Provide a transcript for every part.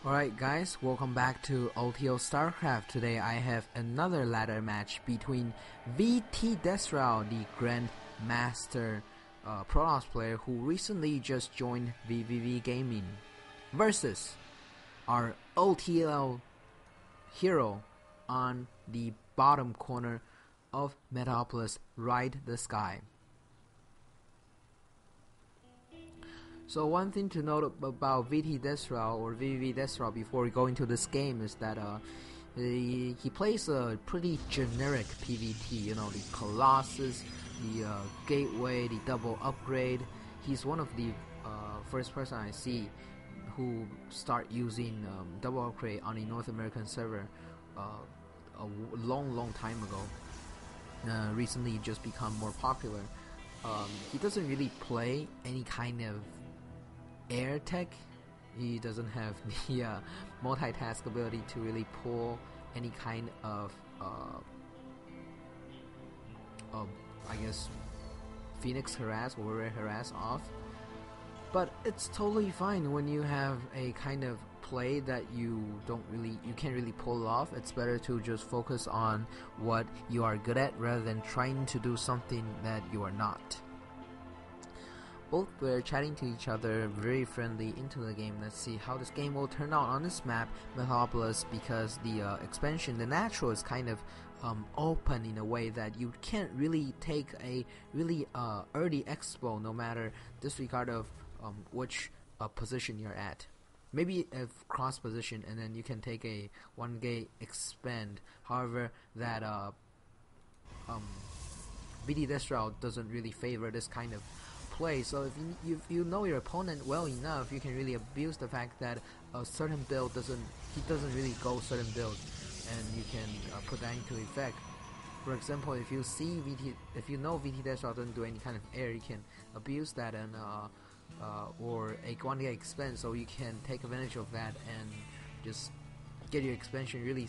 Alright guys, welcome back to OTO StarCraft. Today I have another ladder match between VTDesrow, the Grand Master Protoss player who recently just joined vVv Gaming, versus our OTL hero on the bottom corner of Metropolis, RideTheSky. So one thing to note about VTDesrow or vVv before we go into this game is that he plays a pretty generic PvT. You know, the Colossus, the Gateway, the double upgrade. He's one of the first person I see who start using double upgrade on a North American server a long time ago. Recently just become more popular. He doesn't really play any kind of air tech. He doesn't have the multitask ability to really pull any kind of I guess Phoenix harass or Warrior harass off, but it's totally fine when you have a kind of play that you can't really pull off. It's better to just focus on what you are good at rather than trying to do something that you are not. Both were chatting to each other, very friendly into the game. Let's see how this game will turn out on this map, Metropolis, because the expansion, the natural, is kind of open in a way that you can't really take a really early expo, no matter disregard of which position you're at. Maybe a cross position, and then you can take a 1 gate expand. However, that VTDesrow doesn't really favor this kind of play. So if you know your opponent well enough, you can really abuse the fact that a certain build doesn't really go certain build, and you can put that into effect. For example, if you know VTDesrow doesn't do any kind of air, you can abuse that and or a 1 gate expand, so you can take advantage of that and just get your expansion really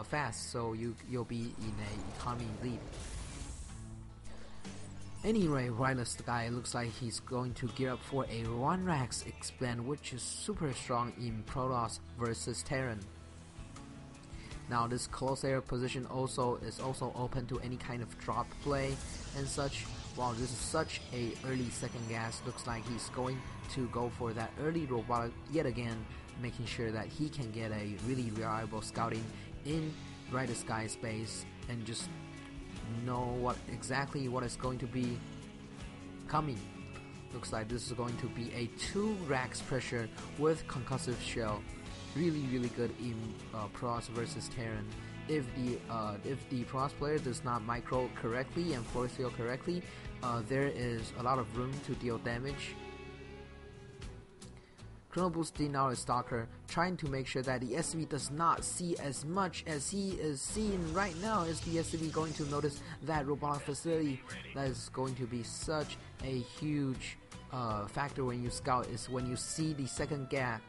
fast, so you'll be in a economy lead. Anyway, RideTheSky looks like he's going to gear up for a 1 Rax expand, which is super strong in Protoss versus Terran. Now this close air position is also open to any kind of drop play and such. Wow, this is such a early second gas. Looks like he's going to go for that early robotic yet again, making sure that he can get a really reliable scouting in RideTheSky space and just know exactly what is going to be coming. Looks like this is going to be a 2 Rax pressure with concussive shell. Really good in Protoss versus Terran. If the Protoss player does not micro correctly and force field correctly, there is a lot of room to deal damage. Chrono boosting out a Stalker, trying to make sure that the SCV does not see as much as he is seeing right now. Is the SCV going to notice that robotic facility? That is going to be such a huge factor when you scout, is when you see the second tech,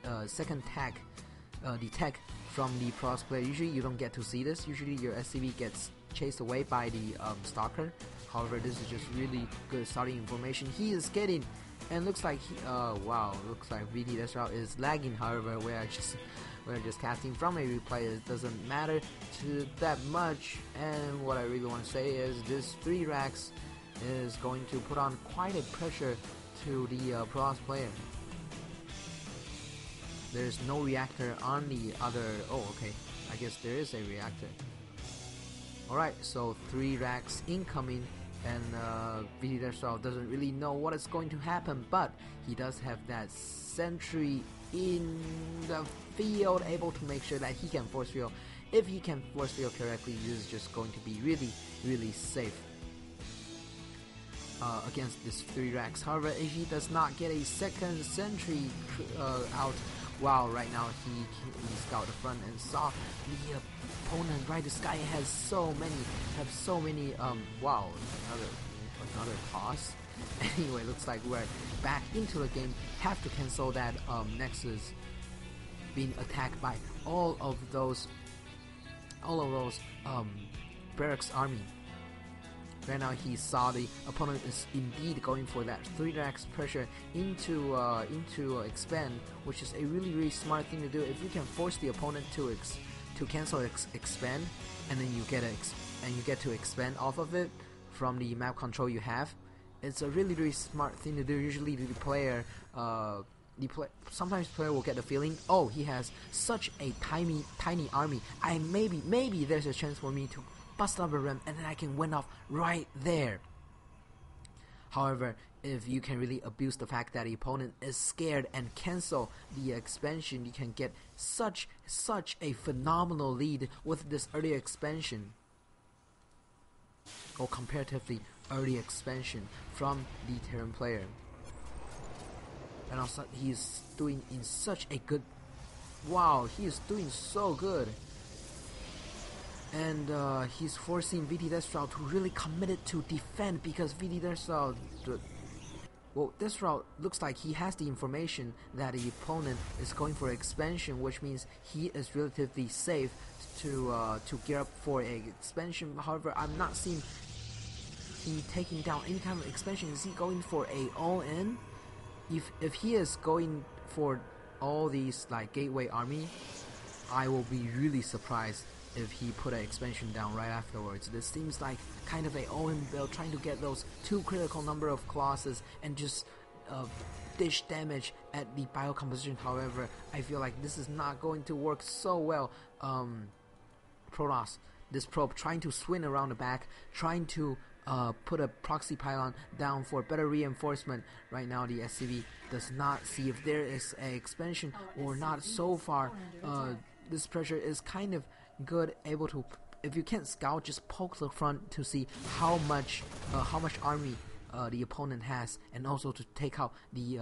the tech from the Protoss player. Usually you don't get to see this. Usually your SCV gets chased away by the Stalker. However, this is just really good starting information he is getting. And looks like wow, looks like VTDesrow is lagging. However, we're just casting from a replay. It doesn't matter to that much. And what I really want to say is this 3 Rax is going to put on quite a pressure to the Protoss player. There's no reactor on the other. Oh, okay. I guess there is a reactor. Alright, so 3 Rax incoming. And VTDesrow doesn't really know what is going to happen, but he does have that sentry in the field, able to make sure that he can force field. If he can force field correctly, this is just going to be really safe against this 3 Rax. However, if he does not get a second sentry out, wow, right now he scouted the front and saw the opponent RideTheSky has so many wow, another toss. Anyway, looks like we're back into the game. Have to cancel that Nexus being attacked by all of those barracks army. Right now he saw the opponent is indeed going for that 3 racks pressure into expand, which is a really smart thing to do. If you can force the opponent to cancel expand, and then you get to expand off of it from the map control you have, it's a really smart thing to do. Usually the player sometimes player will get the feeling, oh, he has such a tiny army, maybe there's a chance for me to bust up a ram and then I can win off right there. However, if you can really abuse the fact that the opponent is scared and cancel the expansion, you can get such a phenomenal lead with this early expansion, or comparatively early expansion from the Terran player. And also he's doing in such a good, wow, he is doing so good. And he's forcing VTDesrow to really commit it to defend, because VTDesrow, Desrow looks like he has the information that the opponent is going for expansion, which means he is relatively safe to gear up for a expansion. However, I'm not seeing he taking down any kind of expansion. Is he going for a all-in? If he is going for all these like gateway army, I will be really surprised if he put an expansion down right afterwards. This seems like kind of a all-in build, trying to get those 2 critical number of clauses and just dish damage at the bio composition. However, I feel like this is not going to work so well. Protoss, this probe trying to swing around the back, trying to put a proxy pylon down for better reinforcement. Right now the SCV does not see if there is an expansion or not. So far this pressure is kind of good, able to, if you can't scout, just poke the front to see how much army the opponent has, and also to take out the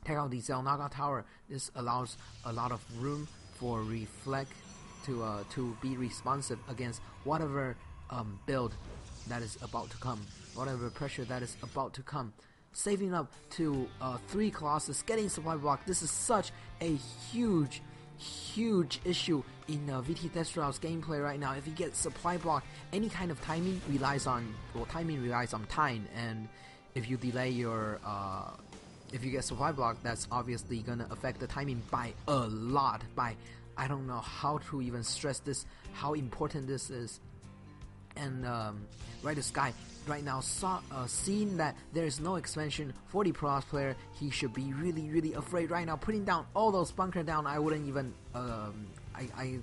Zelnaga tower. This allows a lot of room for reflect to be responsive against whatever build that is about to come, whatever pressure that is about to come. Saving up to 3 Colossus, getting supply block. This is such a huge issue in VTDesrow's gameplay right now. If he gets supply block, any kind of timing relies on time, and if you delay your if you get supply block, that's obviously gonna affect the timing by a lot. I don't know how to even stress this, how important this is. And RideTheSky right now seeing that there is no expansion for the Protoss player, he should be really afraid right now, putting down all those bunker down. I wouldn't even I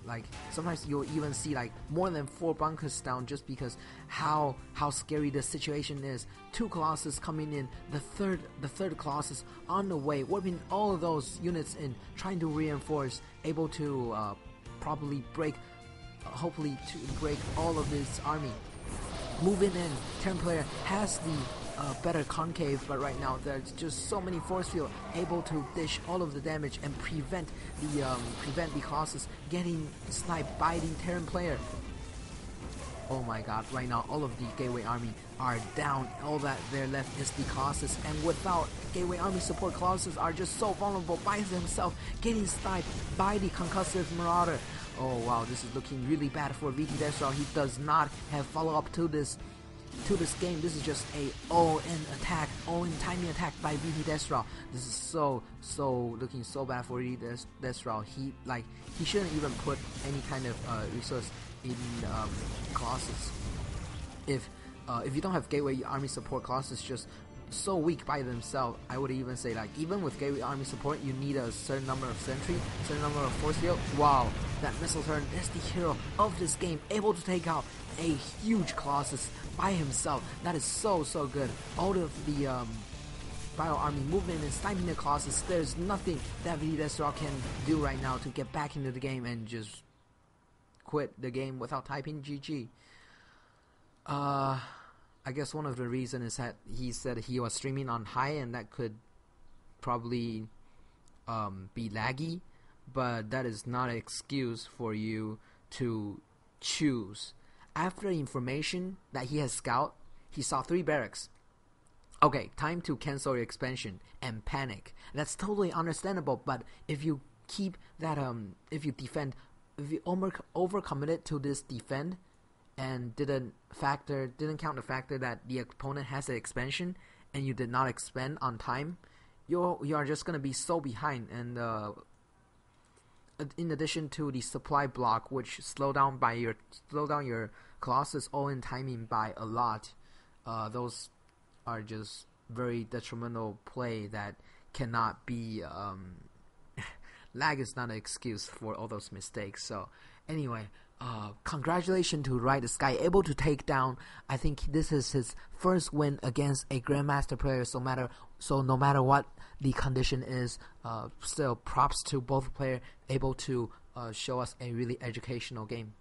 like, sometimes you'll even see like more than 4 bunkers down, just because how scary the situation is. 2 Colossus coming in, the third Colossus on the way, whipping all of those units in, trying to reinforce, able to probably break, hopefully to break all of this army. Moving in, Terran player has the better concave, but right now there's just so many force field able to dish all of the damage and prevent the Colossus getting sniped by the Terran player. Oh my god, right now all of the Gateway army are down. All that there left is the Colossus, and without Gateway army support, Colossus are just so vulnerable by himself, getting sniped by the concussive Marauder. Oh wow, this is looking really bad for VTDesrow. He does not have follow-up to this game. This is just a all-in attack, all-in timing attack by VTDesrow. This is so looking so bad for VTDesrow. He shouldn't even put any kind of resource in Colossus. If you don't have Gateway army support, Colossus just so weak by themselves. I would even say, like, even with Gateway army support, you need a certain number of sentry, certain number of force field. Wow, that missile turn is the hero of this game, able to take out a huge Colossus by himself. That is so good. All of the Bio army movement and sniping the Colossus, there's nothing that VTDesrow can do right now to get back into the game and just quit the game without typing GG. I guess one of the reasons is that he said he was streaming on high, and that could probably be laggy, but that is not an excuse for you to choose. After information that he has scout, he saw 3 barracks. Okay, time to cancel your expansion and panic. That's totally understandable, but if you keep that if you overcommit to this defend, and didn't count the factor that the opponent has an expansion and you did not expand on time, you are just gonna be so behind. And in addition to the supply block, which slow down your Colossus all-in timing by a lot, those are just very detrimental play that cannot be. Lag is not an excuse for all those mistakes. So anyway, congratulations to RideTheSky, able to take down. I think this is his first win against a Grandmaster player. So no matter what the condition is, still props to both players, able to show us a really educational game.